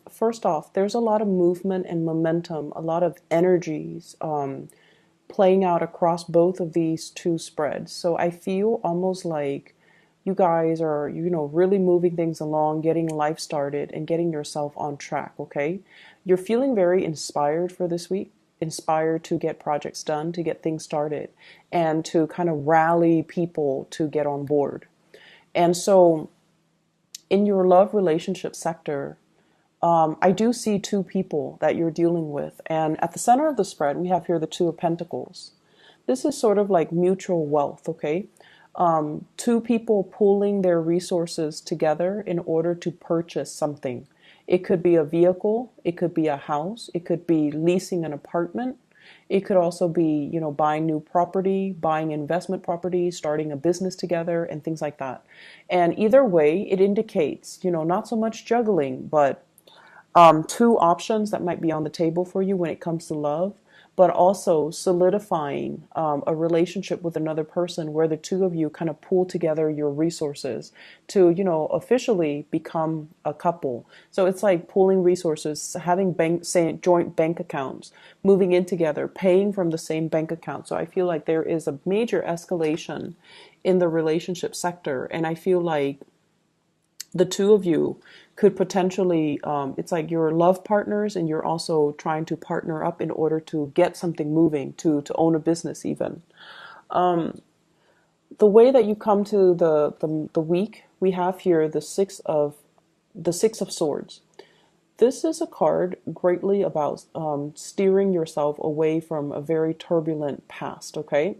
First off, there's a lot of movement and momentum, a lot of energies playing out across both of these two spreads. So I feel almost like you guys are, really moving things along, getting life started and getting yourself on track, okay? You're feeling very inspired for this week, inspired to get projects done, to get things started, and to kind of rally people to get on board. And so in your love relationship sector, I do see two people that you're dealing with. And at the center of the spread, we have here the Two of Pentacles. This is sort of like mutual wealth, okay? Two people pooling their resources together in order to purchase something. It could be a vehicle, it could be a house, it could be leasing an apartment. It could also be, buying new property, buying investment property, starting a business together, and things like that. And either way, it indicates, not so much juggling, but two options that might be on the table for you when it comes to love, but also solidifying a relationship with another person where the two of you kind of pool together your resources to, officially become a couple. So it's like pooling resources, having say, joint bank accounts, moving in together, paying from the same bank account. So I feel like there is a major escalation in the relationship sector. And I feel like the two of you could potentially, it's like you're love partners and you're also trying to partner up in order to get something moving, to own a business even. The way that you come to the week, we have here the Six of Swords. This is a card greatly about steering yourself away from a very turbulent past, okay?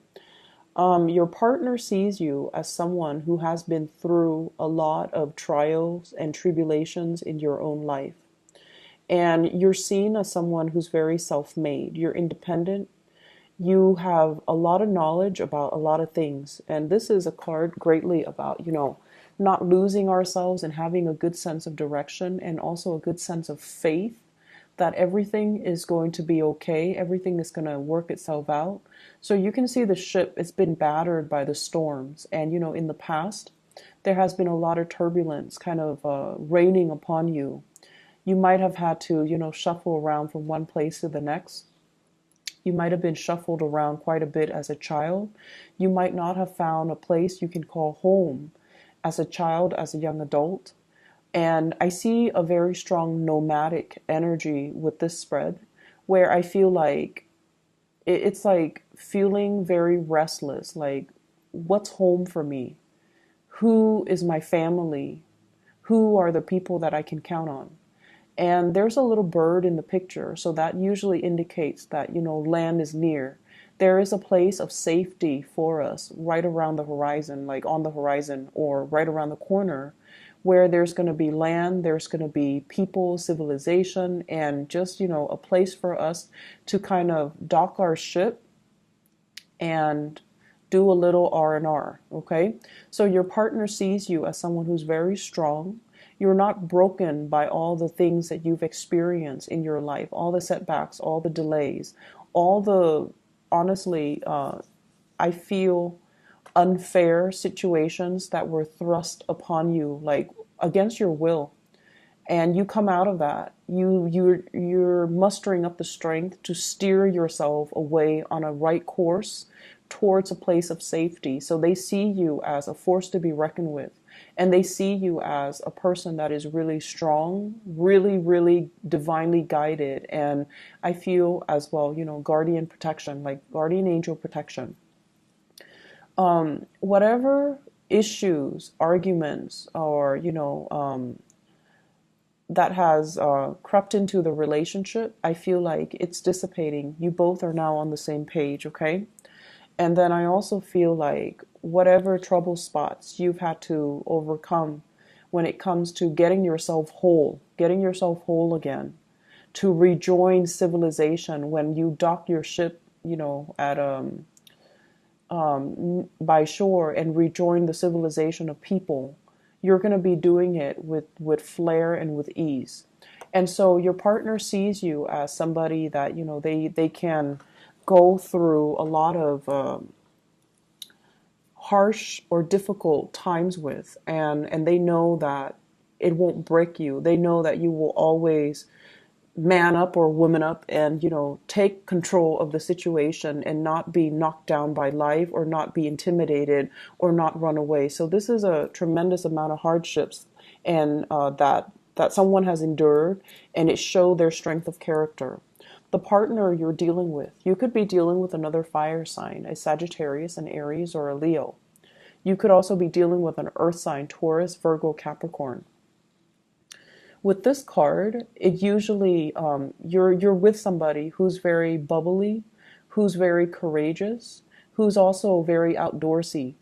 Your partner sees you as someone who has been through a lot of trials and tribulations in your own life. And you're seen as someone who's very self-made. You're independent. You have a lot of knowledge about a lot of things. And this is a card greatly about, not losing ourselves and having a good sense of direction and also a good sense of faith that everything is going to be okay, everything is going to work itself out. So you can see the ship, it's been battered by the storms. And, in the past, there has been a lot of turbulence kind of raining upon you. You might have had to, shuffle around from one place to the next. You might have been shuffled around quite a bit as a child. You might not have found a place you can call home as a child, as a young adult. And I see a very strong nomadic energy with this spread where I feel like it's like feeling very restless. Like, what's home for me? Who is my family? Who are the people that I can count on? And there's a little bird in the picture. So that usually indicates that, land is near. There is a place of safety for us right around the horizon, like on the horizon or right around the corner, where there's going to be land, there's going to be people, civilization, and just, a place for us to kind of dock our ship and do a little R&R, okay? So your partner sees you as someone who's very strong. You're not broken by all the things that you've experienced in your life, all the setbacks, all the delays, all the, honestly, I feel unfair situations that were thrust upon you, like against your will, and you come out of that. You're mustering up the strength to steer yourself away on a right course towards a place of safety. So they see you as a force to be reckoned with, and they see you as a person that is really strong, really, really divinely guided. And I feel as well, guardian protection, like guardian angel protection. Whatever issues, arguments, or, that has crept into the relationship, I feel like it's dissipating. You both are now on the same page, okay? And then I also feel like whatever trouble spots you've had to overcome when it comes to getting yourself whole again, to rejoin civilization when you dock your ship, at by shore and rejoin the civilization of people, you're going to be doing it with flair and with ease. And so your partner sees you as somebody that, they can go through a lot of harsh or difficult times with, and they know that it won't break you. They know that you will always man up or woman up and, take control of the situation and not be knocked down by life or not be intimidated or not run away. So this is a tremendous amount of hardships and that someone has endured, and it showed their strength of character. The partner you're dealing with, you could be dealing with another fire sign, a Sagittarius, an Aries, or a Leo. You could also be dealing with an earth sign, Taurus, Virgo, Capricorn. With this card, it usually you're with somebody who's very bubbly, who's very courageous, who's also very outdoorsy.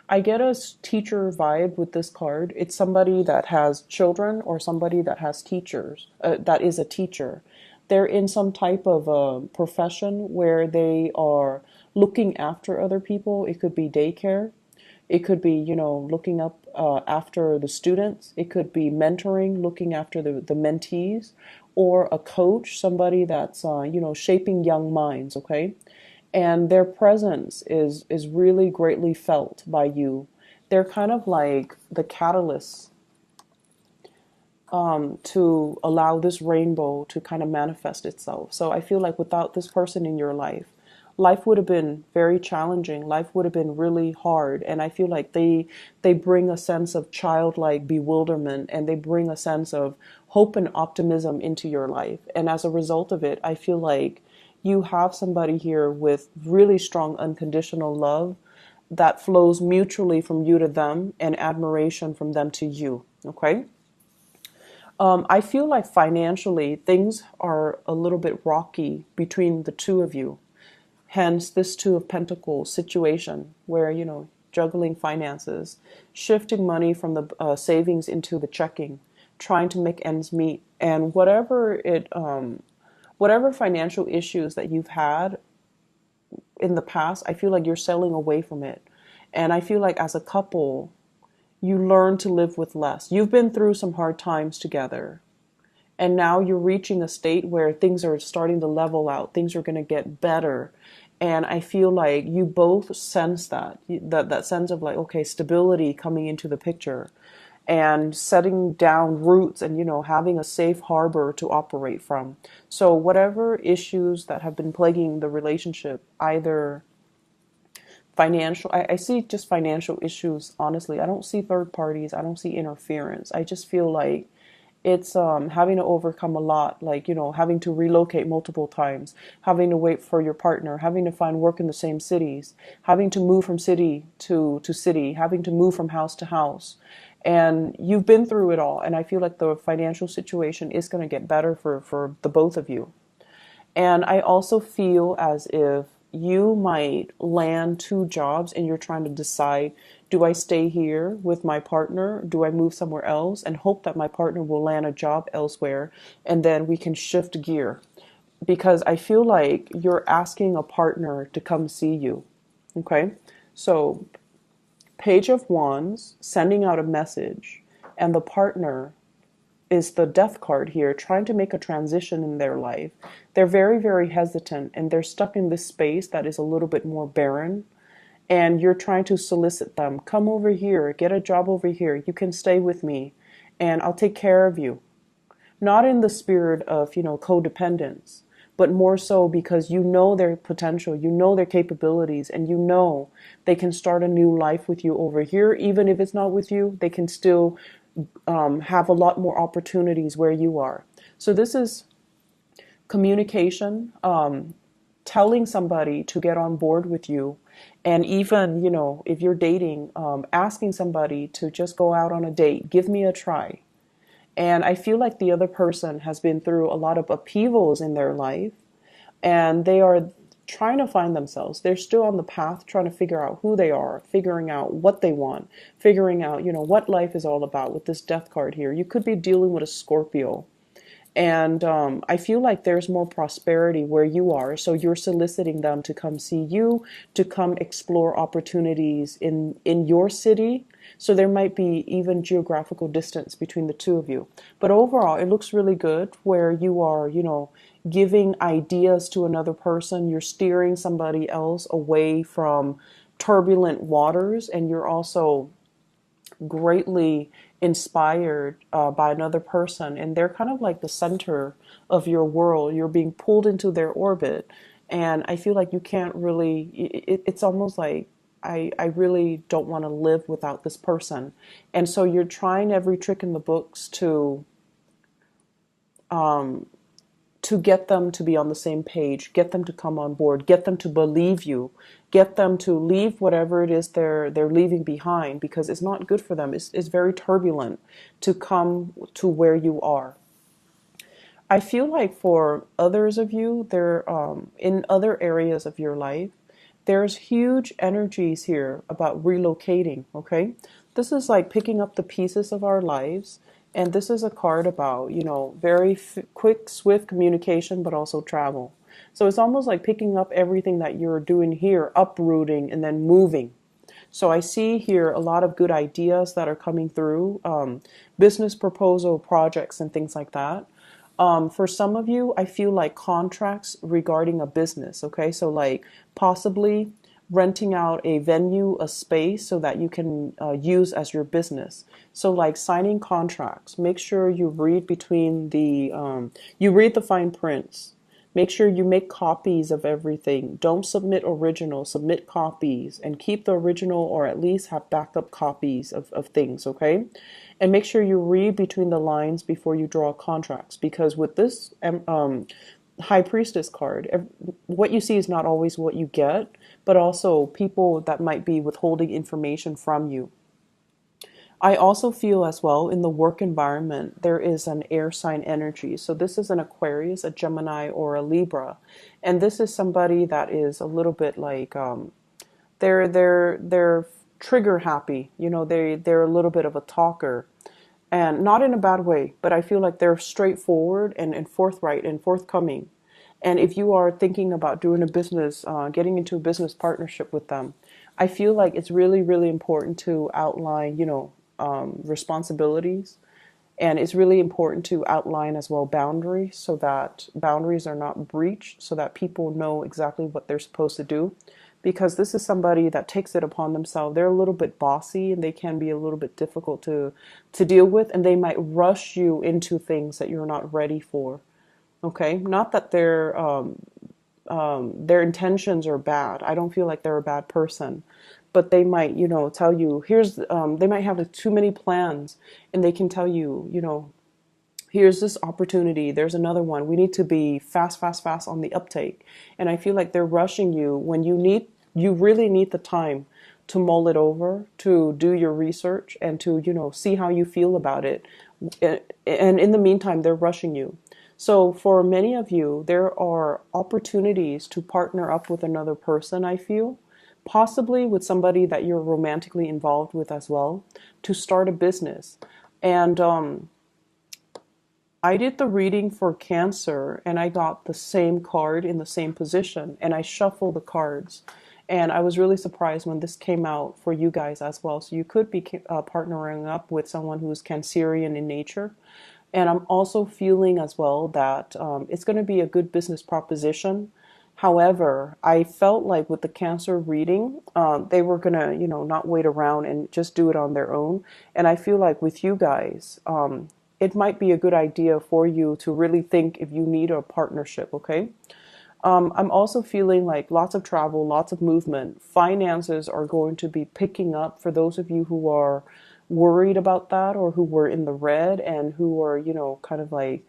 I get a teacher vibe with this card. It's somebody that has children or somebody that has teachers, that is a teacher. They're in some type of profession where they are looking after other people. It could be daycare. It could be, looking up after the students. It could be mentoring, looking after the mentees, or a coach, somebody that's, shaping young minds, okay? And their presence is really greatly felt by you. They're kind of like the catalyst to allow this rainbow to kind of manifest itself. So I feel like without this person in your life, life would have been very challenging. Life would have been really hard. And I feel like they bring a sense of childlike bewilderment, and they bring a sense of hope and optimism into your life. And as a result of it, I feel like you have somebody here with really strong unconditional love that flows mutually from you to them and admiration from them to you. Okay? I feel like financially things are a little bit rocky between the two of you. Hence this Two of Pentacles situation where, juggling finances, shifting money from the savings into the checking, trying to make ends meet. And whatever financial issues that you've had in the past, I feel like you're sailing away from it. And I feel like as a couple, you learn to live with less. You've been through some hard times together. And now you're reaching a state where things are starting to level out. Things are going to get better. And I feel like you both sense that sense of like, okay, stability coming into the picture and setting down roots and, having a safe harbor to operate from. So whatever issues that have been plaguing the relationship, either financial, I see just financial issues, honestly. I don't see third parties. I don't see interference. I just feel like it's having to overcome a lot, like, having to relocate multiple times, having to wait for your partner, having to find work in the same cities, having to move from city to city, having to move from house to house. And you've been through it all. And I feel like the financial situation is going to get better for the both of you. And I also feel as if you might land two jobs and you're trying to decide, do I stay here with my partner? Do I move somewhere else and hope that my partner will land a job elsewhere and then we can shift gear? Because I feel like you're asking a partner to come see you. Okay? So, Page of Wands, sending out a message, and the partner is the Death card here, trying to make a transition in their life. They're very, very hesitant, and they're stuck in this space that is a little bit more barren. And you're trying to solicit them. Come over here, get a job over here. You can stay with me, and I'll take care of you. Not in the spirit of, codependence, but more so because you know their potential, you know their capabilities, and you know they can start a new life with you over here. Even if it's not with you, they can still have a lot more opportunities where you are. So this is communication, telling somebody to get on board with you. And even, if you're dating, asking somebody to just go out on a date, give me a try. And I feel like the other person has been through a lot of upheavals in their life, and they are trying to find themselves. They're still on the path trying to figure out who they are, figuring out what they want, figuring out, what life is all about with this Death card here. You could be dealing with a Scorpio. And I feel like there's more prosperity where you are. So you're soliciting them to come see you, to come explore opportunities in your city. So there might be even geographical distance between the two of you. But overall, it looks really good where you are, giving ideas to another person. You're steering somebody else away from turbulent waters. And you're also greatly inspired by another person, and they're kind of like the center of your world. You're being pulled into their orbit, and I feel like you can't really, it's almost like I really don't want to live without this person. And so you're trying every trick in the books to get them to be on the same page, get them to come on board, get them to believe you, get them to leave whatever it is they're leaving behind, because it's not good for them. It's very turbulent to come to where you are. I feel like for others of you, there in other areas of your life, there's huge energies here about relocating. Okay, this is like picking up the pieces of our lives, and this is a card about very quick, swift communication, but also travel. So it's almost like picking up everything that you're doing here, uprooting, and then moving. So I see here a lot of good ideas that are coming through, business proposal projects and things like that. For some of you, I feel like contracts regarding a business, okay? So like possibly renting out a venue, a space so that you can use as your business. So like signing contracts, make sure you read between you read the fine prints. Make sure you make copies of everything. Don't submit original, submit copies, and keep the original, or at least have backup copies of things, okay? And make sure you read between the lines before you draw contracts, because with this High Priestess card, what you see is not always what you get, but also people that might be withholding information from you. I also feel as well in the work environment, there is an air sign energy. So this is an Aquarius, a Gemini, or a Libra. And this is somebody that is a little bit like, they're trigger happy. They're a little bit of a talker, and not in a bad way, but I feel like they're straightforward and forthright and forthcoming. And if you are thinking about doing a business, getting into a business partnership with them, I feel like it's really, really important to outline, responsibilities. And it's really important to outline as well boundaries, so that boundaries are not breached, so that people know exactly what they're supposed to do. Because this is somebody that takes it upon themselves. They're a little bit bossy, and they can be a little bit difficult to deal with, and they might rush you into things that you're not ready for. Okay, not that their intentions are bad. I don't feel like they're a bad person, but they might, tell you, they might have too many plans, and they can tell you, here's this opportunity, there's another one. We need to be fast, fast, fast on the uptake. And I feel like they're rushing you when you really need the time to mull it over, to do your research, and to, see how you feel about it. And in the meantime, they're rushing you. So for many of you, there are opportunities to partner up with another person, I feel, possibly with somebody that you're romantically involved with as well, to start a business. And I did the reading for Cancer, and I got the same card in the same position, and I shuffled the cards. And I was really surprised when this came out for you guys as well. So you could be partnering up with someone who's Cancerian in nature. And I'm also feeling as well that it's going to be a good business proposition. However, I felt like with the Cancer reading, they were going to, not wait around and just do it on their own. And I feel like with you guys, it might be a good idea for you to really think if you need a partnership, okay? I'm also feeling like lots of travel, lots of movement. Finances are going to be picking up for those of you who are worried about that, or who were in the red, and who are, kind of like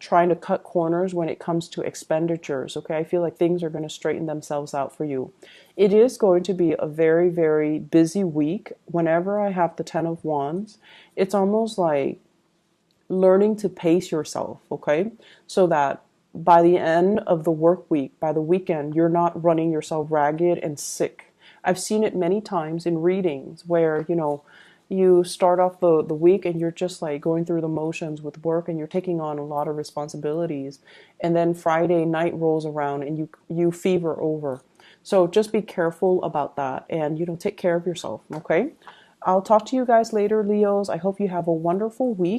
trying to cut corners when it comes to expenditures. Okay, I feel like things are going to straighten themselves out for you. It is going to be a very, very busy week. Whenever I have the 10 of Wands, it's almost like learning to pace yourself, okay? So that by the end of the work week, by the weekend, you're not running yourself ragged and sick. I've seen it many times in readings where, you start off the week and you're just like going through the motions with work, and you're taking on a lot of responsibilities. And then Friday night rolls around and you fever over. So just be careful about that, and, take care of yourself, okay? I'll talk to you guys later, Leos. I hope you have a wonderful week.